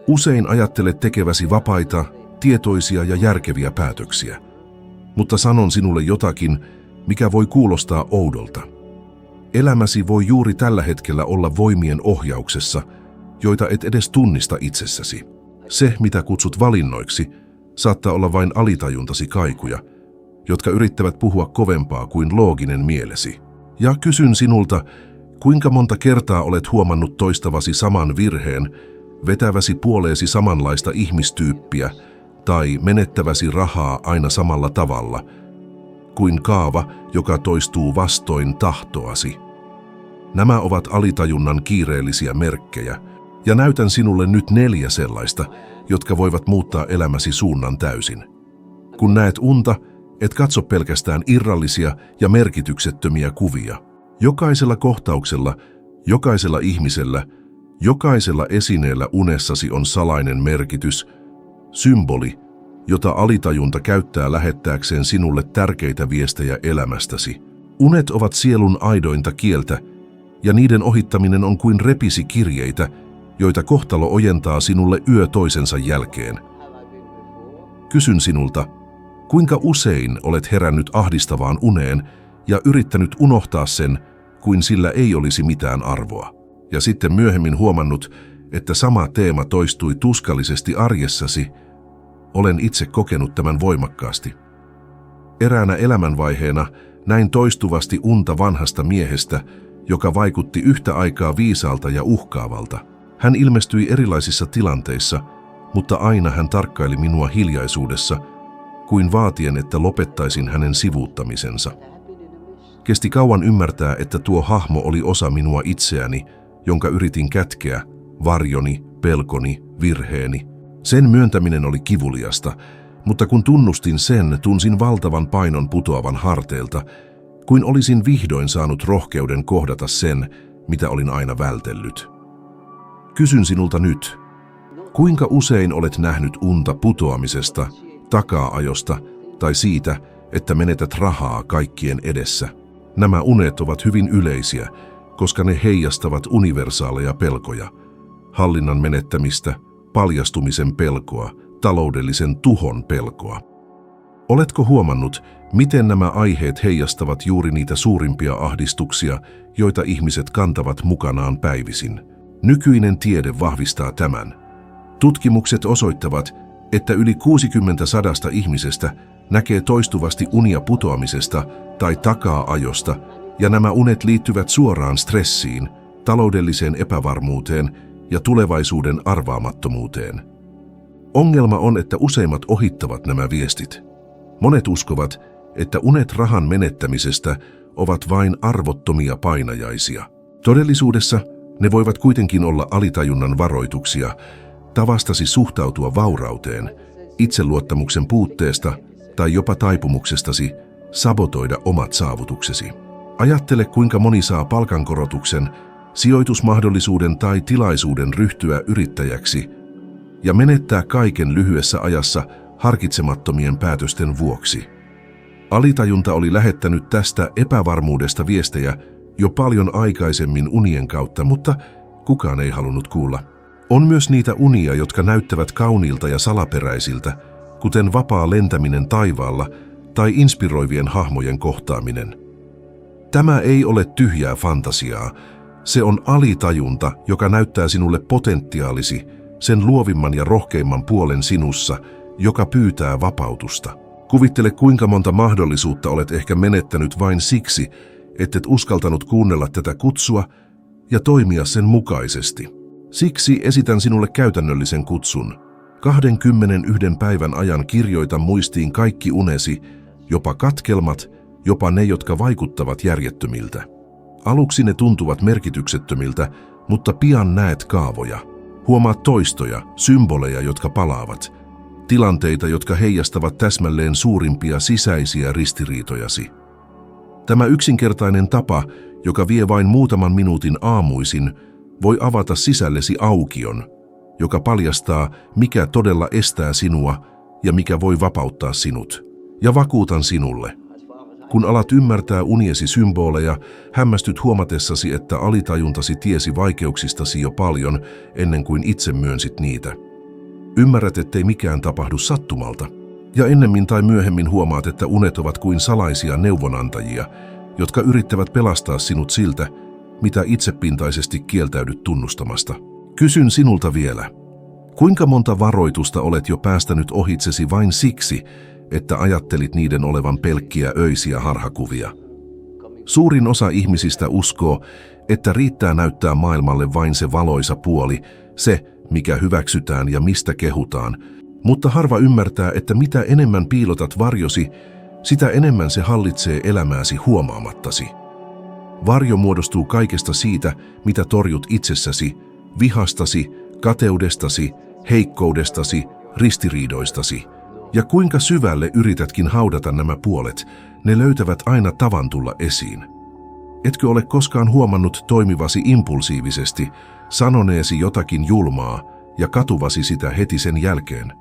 Usein ajattelet tekeväsi vapaita, tietoisia ja järkeviä päätöksiä. Mutta sanon sinulle jotakin, mikä voi kuulostaa oudolta. Elämäsi voi juuri tällä hetkellä olla voimien ohjauksessa, joita et edes tunnista itsessäsi. Se, mitä kutsut valinnoiksi, saattaa olla vain alitajuntasi kaikuja, jotka yrittävät puhua kovempaa kuin looginen mielesi. Ja kysyn sinulta, kuinka monta kertaa olet huomannut toistavasi saman virheen, vetäväsi puoleesi samanlaista ihmistyyppiä tai menettäväsi rahaa aina samalla tavalla, kuin kaava, joka toistuu vastoin tahtoasi. Nämä ovat alitajunnan kiireellisiä merkkejä, ja näytän sinulle nyt 4 sellaista, jotka voivat muuttaa elämäsi suunnan täysin. Kun näet unta, et katso pelkästään irrallisia ja merkityksettömiä kuvia. Jokaisella kohtauksella, jokaisella ihmisellä, jokaisella esineellä unessasi on salainen merkitys, symboli, jota alitajunta käyttää lähettääkseen sinulle tärkeitä viestejä elämästäsi. Unet ovat sielun aidointa kieltä, ja niiden ohittaminen on kuin repisi kirjeitä, joita kohtalo ojentaa sinulle yö toisensa jälkeen. Kysyn sinulta, kuinka usein olet herännyt ahdistavaan uneen ja yrittänyt unohtaa sen, kuin sillä ei olisi mitään arvoa, ja sitten myöhemmin huomannut, että sama teema toistui tuskallisesti arjessasi. Olen itse kokenut tämän voimakkaasti. Eräänä elämänvaiheena näin toistuvasti unta vanhasta miehestä, joka vaikutti yhtä aikaa viisaalta ja uhkaavalta. Hän ilmestyi erilaisissa tilanteissa, mutta aina hän tarkkaili minua hiljaisuudessa, kuin vaatien, että lopettaisin hänen sivuuttamisensa. Kesti kauan ymmärtää, että tuo hahmo oli osa minua itseäni, jonka yritin kätkeä, varjoni, pelkoni, virheeni. Sen myöntäminen oli kivuliasta, mutta kun tunnustin sen, tunsin valtavan painon putoavan harteilta, kuin olisin vihdoin saanut rohkeuden kohdata sen, mitä olin aina vältellyt. Kysyn sinulta nyt, kuinka usein olet nähnyt unta putoamisesta, takaa-ajosta tai siitä, että menetät rahaa kaikkien edessä? Nämä unet ovat hyvin yleisiä, koska ne heijastavat universaaleja pelkoja, hallinnan menettämistä, paljastumisen pelkoa, taloudellisen tuhon pelkoa. Oletko huomannut, miten nämä aiheet heijastavat juuri niitä suurimpia ahdistuksia, joita ihmiset kantavat mukanaan päivisin? Nykyinen tiede vahvistaa tämän. Tutkimukset osoittavat, että yli 60% ihmisestä näkee toistuvasti unia putoamisesta tai takaa-ajosta, ja nämä unet liittyvät suoraan stressiin, taloudelliseen epävarmuuteen ja tulevaisuuden arvaamattomuuteen. Ongelma on, että useimmat ohittavat nämä viestit. Monet uskovat, että unet rahan menettämisestä ovat vain arvottomia painajaisia. Todellisuudessa ne voivat kuitenkin olla alitajunnan varoituksia, tavastasi suhtautua vaurauteen, itseluottamuksen puutteesta tai jopa taipumuksestasi sabotoida omat saavutuksesi. Ajattele, kuinka moni saa palkankorotuksen, sijoitusmahdollisuuden tai tilaisuuden ryhtyä yrittäjäksi ja menettää kaiken lyhyessä ajassa harkitsemattomien päätösten vuoksi. Alitajunta oli lähettänyt tästä epävarmuudesta viestejä jo paljon aikaisemmin unien kautta, mutta kukaan ei halunnut kuulla. On myös niitä unia, jotka näyttävät kauniilta ja salaperäisiltä, kuten vapaa lentäminen taivaalla tai inspiroivien hahmojen kohtaaminen. Tämä ei ole tyhjää fantasiaa. Se on alitajunta, joka näyttää sinulle potentiaalisi, sen luovimman ja rohkeimman puolen sinussa, joka pyytää vapautusta. Kuvittele, kuinka monta mahdollisuutta olet ehkä menettänyt vain siksi, ettet uskaltanut kuunnella tätä kutsua ja toimia sen mukaisesti. Siksi esitän sinulle käytännöllisen kutsun. 21 päivän ajan kirjoita muistiin kaikki unesi, jopa katkelmat, jopa ne, jotka vaikuttavat järjettömiltä. Aluksi ne tuntuvat merkityksettömiltä, mutta pian näet kaavoja. Huomaat toistoja, symboleja, jotka palaavat. Tilanteita, jotka heijastavat täsmälleen suurimpia sisäisiä ristiriitojasi. Tämä yksinkertainen tapa, joka vie vain muutaman minuutin aamuisin, voi avata sisällesi aukion, joka paljastaa, mikä todella estää sinua ja mikä voi vapauttaa sinut. Ja vakuutan sinulle, kun alat ymmärtää uniesi symboleja, hämmästyt huomatessasi, että alitajuntasi tiesi vaikeuksistasi jo paljon ennen kuin itse myönsit niitä. Ymmärrät, ettei mikään tapahdu sattumalta. Ja ennemmin tai myöhemmin huomaat, että unet ovat kuin salaisia neuvonantajia, jotka yrittävät pelastaa sinut siltä, mitä itsepintaisesti kieltäydyt tunnustamasta. Kysyn sinulta vielä. Kuinka monta varoitusta olet jo päästänyt ohitsesi vain siksi, että ajattelit niiden olevan pelkkiä öisiä harhakuvia? Suurin osa ihmisistä uskoo, että riittää näyttää maailmalle vain se valoisa puoli, se, mikä hyväksytään ja mistä kehutaan, mutta harva ymmärtää, että mitä enemmän piilotat varjosi, sitä enemmän se hallitsee elämääsi huomaamattasi. Varjo muodostuu kaikesta siitä, mitä torjut itsessäsi, vihastasi, kateudestasi, heikkoudestasi, ristiriidoistasi. Ja kuinka syvälle yritätkin haudata nämä puolet, ne löytävät aina tavan tulla esiin. Etkö ole koskaan huomannut toimivasi impulsiivisesti, sanoneesi jotakin julmaa ja katuvasi sitä heti sen jälkeen?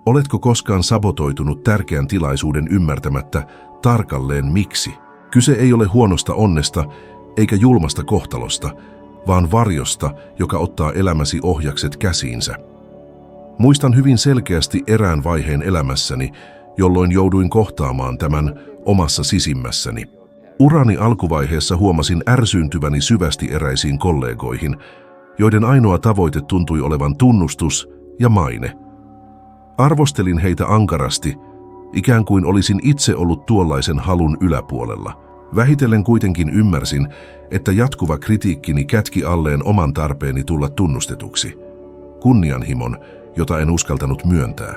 Oletko koskaan sabotoitunut tärkeän tilaisuuden ymmärtämättä tarkalleen miksi? Kyse ei ole huonosta onnesta eikä julmasta kohtalosta, vaan varjosta, joka ottaa elämäsi ohjakset käsiinsä. Muistan hyvin selkeästi erään vaiheen elämässäni, jolloin jouduin kohtaamaan tämän omassa sisimmässäni. Urani alkuvaiheessa huomasin ärsyyntyväni syvästi eräisiin kollegoihin, joiden ainoa tavoite tuntui olevan tunnustus ja maine. Arvostelin heitä ankarasti, ikään kuin olisin itse ollut tuollaisen halun yläpuolella. Vähitellen kuitenkin ymmärsin, että jatkuva kritiikkini kätki alleen oman tarpeeni tulla tunnustetuksi. Kunnianhimon, jota en uskaltanut myöntää.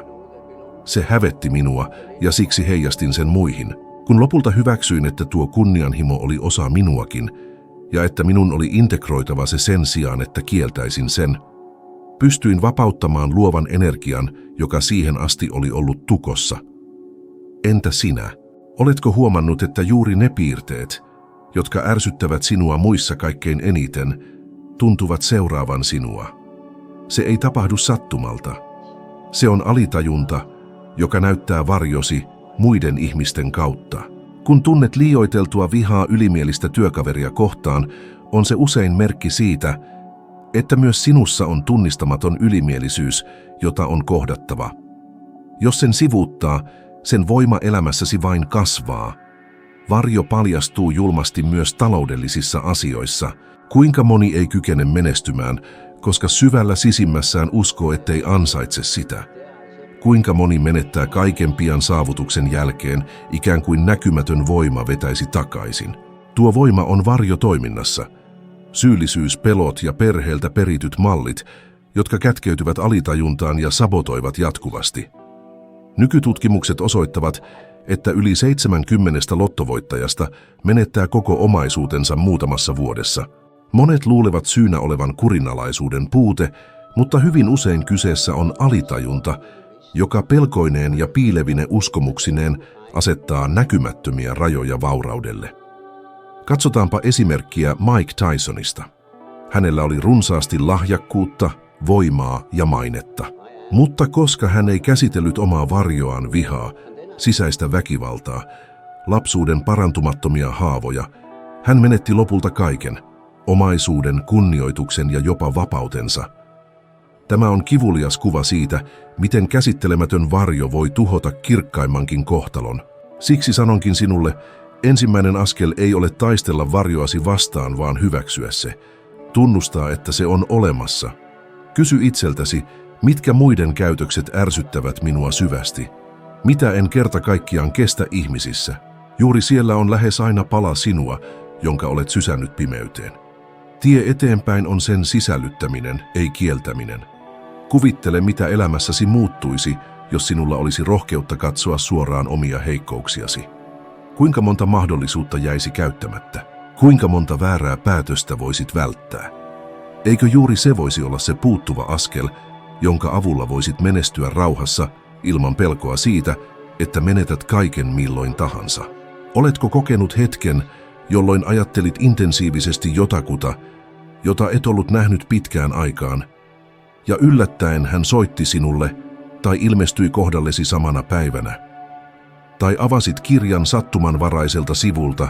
Se hävetti minua ja siksi heijastin sen muihin. Kun lopulta hyväksyin, että tuo kunnianhimo oli osa minuakin ja että minun oli integroitava se sen sijaan, että kieltäisin sen, pystyin vapauttamaan luovan energian, joka siihen asti oli ollut tukossa. Entä sinä? Oletko huomannut, että juuri ne piirteet, jotka ärsyttävät sinua muissa kaikkein eniten, tuntuvat seuraavan sinua? Se ei tapahdu sattumalta. Se on alitajunta, joka näyttää varjosi muiden ihmisten kautta. Kun tunnet liioiteltua vihaa ylimielistä työkaveria kohtaan, on se usein merkki siitä, että myös sinussa on tunnistamaton ylimielisyys, jota on kohdattava. Jos sen sivuuttaa, sen voima elämässäsi vain kasvaa. Varjo paljastuu julmasti myös taloudellisissa asioissa. Kuinka moni ei kykene menestymään, koska syvällä sisimmässään uskoo, ettei ansaitse sitä? Kuinka moni menettää kaiken pian saavutuksen jälkeen, ikään kuin näkymätön voima vetäisi takaisin? Tuo voima on varjotoiminnassa. Syyllisyys, pelot ja perheeltä perityt mallit, jotka kätkeytyvät alitajuntaan ja sabotoivat jatkuvasti. Nykytutkimukset osoittavat, että yli 70 lottovoittajasta menettää koko omaisuutensa muutamassa vuodessa. Monet luulevat syynä olevan kurinalaisuuden puute, mutta hyvin usein kyseessä on alitajunta, joka pelkoineen ja piilevine uskomuksineen asettaa näkymättömiä rajoja vauraudelle. Katsotaanpa esimerkkiä Mike Tysonista. Hänellä oli runsaasti lahjakkuutta, voimaa ja mainetta. Mutta koska hän ei käsitellyt omaa varjoaan, vihaa, sisäistä väkivaltaa, lapsuuden parantumattomia haavoja, hän menetti lopulta kaiken, omaisuuden, kunnioituksen ja jopa vapautensa. Tämä on kivulias kuva siitä, miten käsittelemätön varjo voi tuhota kirkkaimmankin kohtalon. Siksi sanonkin sinulle, ensimmäinen askel ei ole taistella varjoasi vastaan, vaan hyväksyä se. Tunnustaa, että se on olemassa. Kysy itseltäsi, mitkä muiden käytökset ärsyttävät minua syvästi? Mitä en kerta kaikkiaan kestä ihmisissä? Juuri siellä on lähes aina pala sinua, jonka olet sysännyt pimeyteen. Tie eteenpäin on sen sisällyttäminen, ei kieltäminen. Kuvittele, mitä elämässäsi muuttuisi, jos sinulla olisi rohkeutta katsoa suoraan omia heikkouksiasi. Kuinka monta mahdollisuutta jäisi käyttämättä? Kuinka monta väärää päätöstä voisit välttää? Eikö juuri se voisi olla se puuttuva askel, jonka avulla voisit menestyä rauhassa ilman pelkoa siitä, että menetät kaiken milloin tahansa? Oletko kokenut hetken, jolloin ajattelit intensiivisesti jotakuta, jota et ollut nähnyt pitkään aikaan, ja yllättäen hän soitti sinulle tai ilmestyi kohdallesi samana päivänä? Tai avasit kirjan sattumanvaraiselta sivulta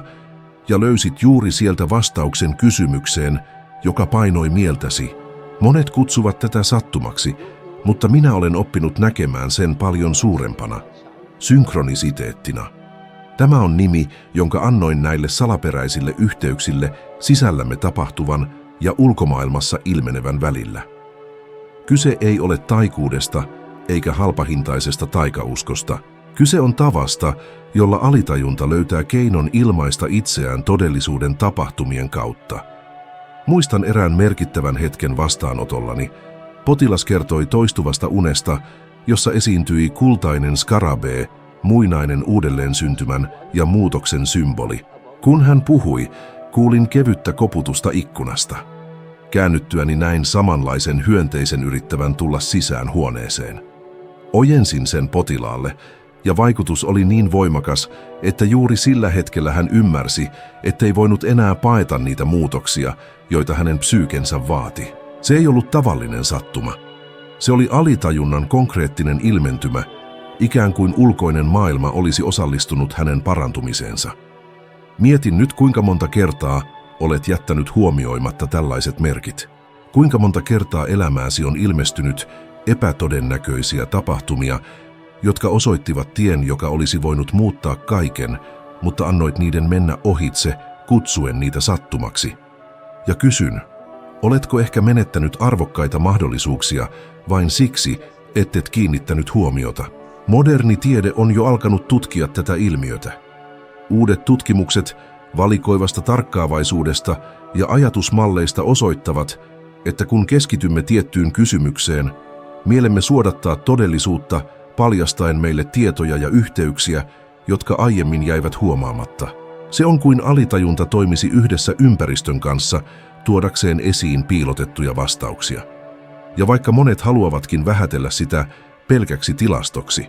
ja löysit juuri sieltä vastauksen kysymykseen, joka painoi mieltäsi? Monet kutsuvat tätä sattumaksi, Mutta minä olen oppinut näkemään sen paljon suurempana, synkronisiteettina. Tämä on nimi, jonka annoin näille salaperäisille yhteyksille sisällämme tapahtuvan ja ulkomaailmassa ilmenevän välillä. Kyse ei ole taikuudesta eikä halpahintaisesta taikauskosta. Kyse on tavasta, jolla alitajunta löytää keinon ilmaista itseään todellisuuden tapahtumien kautta. Muistan erään merkittävän hetken vastaanotollani. Potilas kertoi toistuvasta unesta, jossa esiintyi kultainen skarabee, muinainen uudelleensyntymän ja muutoksen symboli. Kun hän puhui, kuulin kevyttä koputusta ikkunasta. Käännyttyäni näin samanlaisen hyönteisen yrittävän tulla sisään huoneeseen. Ojensin sen potilaalle, ja vaikutus oli niin voimakas, että juuri sillä hetkellä hän ymmärsi, ettei voinut enää paeta niitä muutoksia, joita hänen psyykensä vaati. Se ei ollut tavallinen sattuma. Se oli alitajunnan konkreettinen ilmentymä, ikään kuin ulkoinen maailma olisi osallistunut hänen parantumiseensa. Mietin nyt, kuinka monta kertaa olet jättänyt huomioimatta tällaiset merkit. Kuinka monta kertaa elämääsi on ilmestynyt epätodennäköisiä tapahtumia, jotka osoittivat tien, joka olisi voinut muuttaa kaiken, mutta annoit niiden mennä ohitse, kutsuen niitä sattumaksi. Ja kysyn, oletko ehkä menettänyt arvokkaita mahdollisuuksia vain siksi, ettet kiinnittänyt huomiota? Moderni tiede on jo alkanut tutkia tätä ilmiötä. Uudet tutkimukset valikoivasta tarkkaavaisuudesta ja ajatusmalleista osoittavat, että kun keskitymme tiettyyn kysymykseen, mielemme suodattaa todellisuutta paljastaen meille tietoja ja yhteyksiä, jotka aiemmin jäivät huomaamatta. Se on kuin alitajunta toimisi yhdessä ympäristön kanssa tuodakseen esiin piilotettuja vastauksia. Ja vaikka monet haluavatkin vähätellä sitä pelkäksi tilastoksi,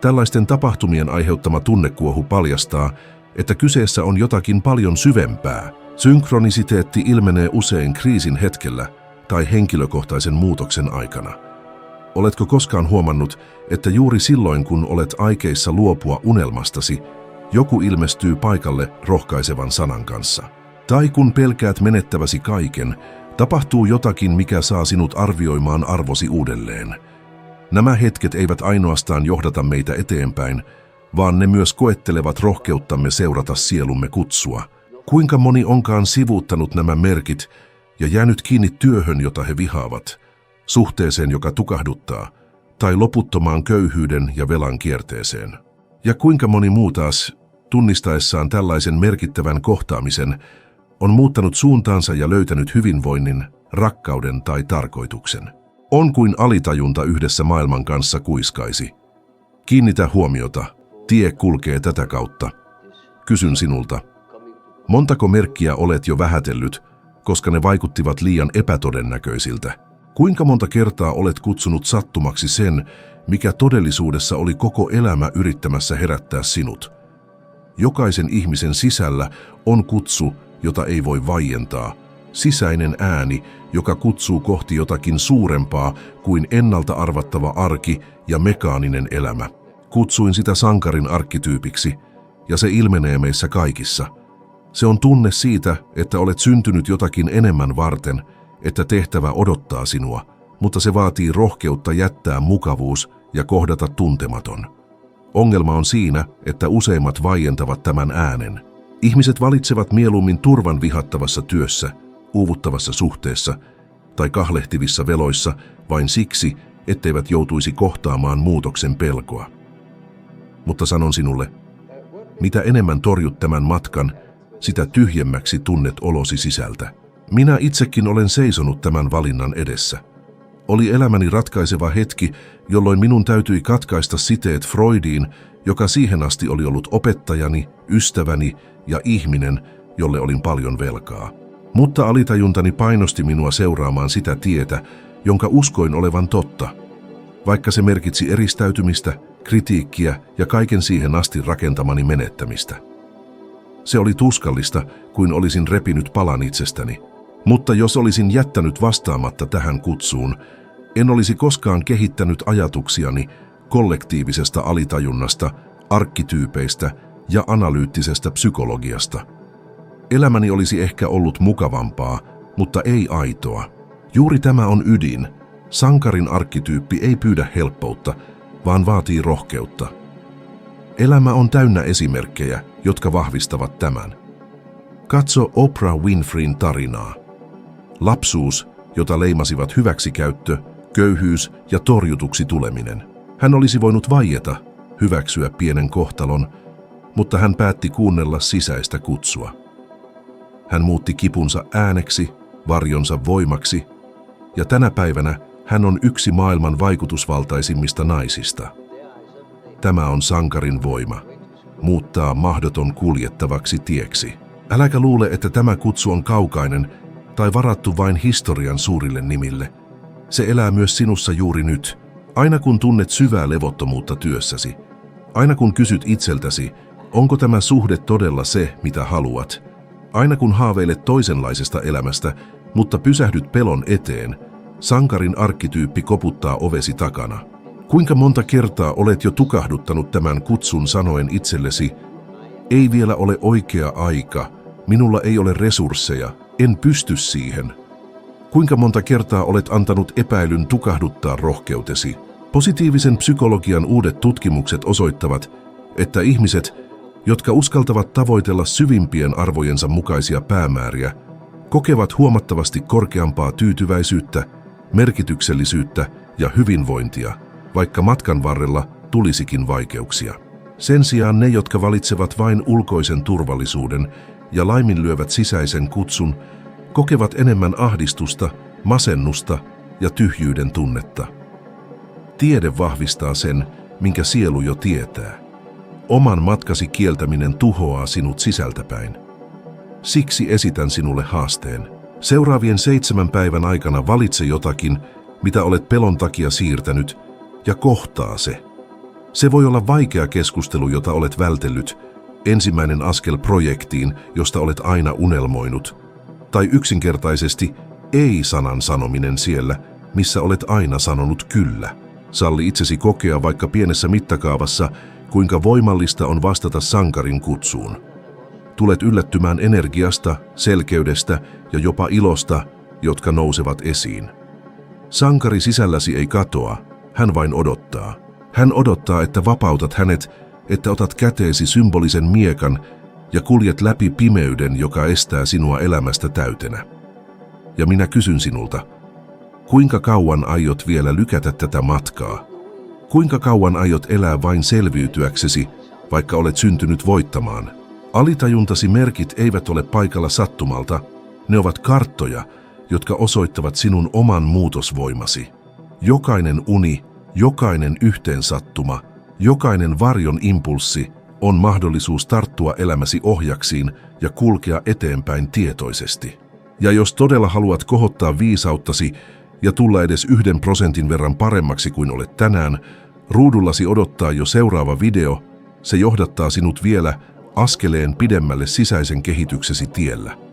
tällaisten tapahtumien aiheuttama tunnekuohu paljastaa, että kyseessä on jotakin paljon syvempää. Synkronisiteetti ilmenee usein kriisin hetkellä tai henkilökohtaisen muutoksen aikana. Oletko koskaan huomannut, että juuri silloin, kun olet aikeissa luopua unelmastasi, joku ilmestyy paikalle rohkaisevan sanan kanssa? Tai kun pelkäät menettäväsi kaiken, tapahtuu jotakin, mikä saa sinut arvioimaan arvosi uudelleen. Nämä hetket eivät ainoastaan johdata meitä eteenpäin, vaan ne myös koettelevat rohkeuttamme seurata sielumme kutsua. Kuinka moni onkaan sivuuttanut nämä merkit ja jäänyt kiinni työhön, jota he vihaavat, suhteeseen, joka tukahduttaa, tai loputtomaan köyhyyden ja velan kierteeseen. Ja kuinka moni muu taas, tunnistaessaan tällaisen merkittävän kohtaamisen, on muuttanut suuntaansa ja löytänyt hyvinvoinnin, rakkauden tai tarkoituksen. On kuin alitajunta yhdessä maailman kanssa kuiskaisi. Kiinnitä huomiota, tie kulkee tätä kautta. Kysyn sinulta, montako merkkiä olet jo vähätellyt, koska ne vaikuttivat liian epätodennäköisiltä? Kuinka monta kertaa olet kutsunut sattumaksi sen, mikä todellisuudessa oli koko elämä yrittämässä herättää sinut? Jokaisen ihmisen sisällä on kutsu, jota ei voi vaientaa, sisäinen ääni, joka kutsuu kohti jotakin suurempaa kuin ennalta arvattava arki ja mekaaninen elämä. Kutsuin sitä sankarin arkkityypiksi, ja se ilmenee meissä kaikissa. Se on tunne siitä, että olet syntynyt jotakin enemmän varten, että tehtävä odottaa sinua, mutta se vaatii rohkeutta jättää mukavuus ja kohdata tuntematon. Ongelma on siinä, että useimmat vaientavat tämän äänen. Ihmiset valitsevat mieluummin turvan vihattavassa työssä, uuvuttavassa suhteessa tai kahlehtivissa veloissa vain siksi, etteivät joutuisi kohtaamaan muutoksen pelkoa. Mutta sanon sinulle, mitä enemmän torjut tämän matkan, sitä tyhjemmäksi tunnet olosi sisältä. Minä itsekin olen seisonut tämän valinnan edessä. Oli elämäni ratkaiseva hetki, jolloin minun täytyi katkaista siteet Freudiin, joka siihen asti oli ollut opettajani, ystäväni ja ihminen, jolle olin paljon velkaa. Mutta alitajuntani painosti minua seuraamaan sitä tietä, jonka uskoin olevan totta, vaikka se merkitsi eristäytymistä, kritiikkiä ja kaiken siihen asti rakentamani menettämistä. Se oli tuskallista, kuin olisin repinyt palan itsestäni. Mutta jos olisin jättänyt vastaamatta tähän kutsuun, en olisi koskaan kehittänyt ajatuksiani kollektiivisesta alitajunnasta, arkkityypeistä ja analyyttisestä psykologiasta. Elämäni olisi ehkä ollut mukavampaa, mutta ei aitoa. Juuri tämä on ydin. Sankarin arkkityyppi ei pyydä helppoutta, vaan vaatii rohkeutta. Elämä on täynnä esimerkkejä, jotka vahvistavat tämän. Katso Oprah Winfreyn tarinaa. Lapsuus, jota leimasivat hyväksikäyttö, köyhyys ja torjutuksi tuleminen. Hän olisi voinut vaieta, hyväksyä pienen kohtalon, mutta hän päätti kuunnella sisäistä kutsua. Hän muutti kipunsa ääneksi, varjonsa voimaksi, ja tänä päivänä hän on yksi maailman vaikutusvaltaisimmista naisista. Tämä on sankarin voima, muuttaa mahdoton kuljettavaksi tieksi. Äläkä luule, että tämä kutsu on kaukainen tai varattu vain historian suurille nimille. Se elää myös sinussa juuri nyt, aina kun tunnet syvää levottomuutta työssäsi. Aina kun kysyt itseltäsi, onko tämä suhde todella se, mitä haluat? Aina kun haaveilet toisenlaisesta elämästä, mutta pysähdyt pelon eteen, sankarin arkkityyppi koputtaa ovesi takana. Kuinka monta kertaa olet jo tukahduttanut tämän kutsun sanoen itsellesi, ei vielä ole oikea aika, minulla ei ole resursseja, en pysty siihen. Kuinka monta kertaa olet antanut epäilyn tukahduttaa rohkeutesi? Positiivisen psykologian uudet tutkimukset osoittavat, että ihmiset, jotka uskaltavat tavoitella syvimpien arvojensa mukaisia päämääriä, kokevat huomattavasti korkeampaa tyytyväisyyttä, merkityksellisyyttä ja hyvinvointia, vaikka matkan varrella tulisikin vaikeuksia. Sen sijaan ne, jotka valitsevat vain ulkoisen turvallisuuden ja laiminlyövät sisäisen kutsun, kokevat enemmän ahdistusta, masennusta ja tyhjyyden tunnetta. Tiede vahvistaa sen, minkä sielu jo tietää. Oman matkasi kieltäminen tuhoaa sinut sisältäpäin. Siksi esitän sinulle haasteen. Seuraavien 7 päivän aikana valitse jotakin, mitä olet pelon takia siirtänyt, ja kohtaa se. Se voi olla vaikea keskustelu, jota olet vältellyt, ensimmäinen askel projektiin, josta olet aina unelmoinut, tai yksinkertaisesti ei-sanan sanominen siellä, missä olet aina sanonut kyllä. Salli itsesi kokea vaikka pienessä mittakaavassa, kuinka voimallista on vastata sankarin kutsuun. Tulet yllättymään energiasta, selkeydestä ja jopa ilosta, jotka nousevat esiin. Sankari sisälläsi ei katoa, hän vain odottaa. Hän odottaa, että vapautat hänet, että otat käteesi symbolisen miekan ja kuljet läpi pimeyden, joka estää sinua elämästä täytenä. Ja minä kysyn sinulta, kuinka kauan aiot vielä lykätä tätä matkaa? Kuinka kauan aiot elää vain selviytyäksesi, vaikka olet syntynyt voittamaan? Alitajuntasi merkit eivät ole paikalla sattumalta, ne ovat karttoja, jotka osoittavat sinun oman muutosvoimasi. Jokainen uni, jokainen yhteensattuma, jokainen varjon impulssi on mahdollisuus tarttua elämäsi ohjaksiin ja kulkea eteenpäin tietoisesti. Ja jos todella haluat kohottaa viisauttasi ja tulla edes 1% verran paremmaksi kuin olet tänään, ruudullasi odottaa jo seuraava video, se johdattaa sinut vielä askeleen pidemmälle sisäisen kehityksesi tiellä.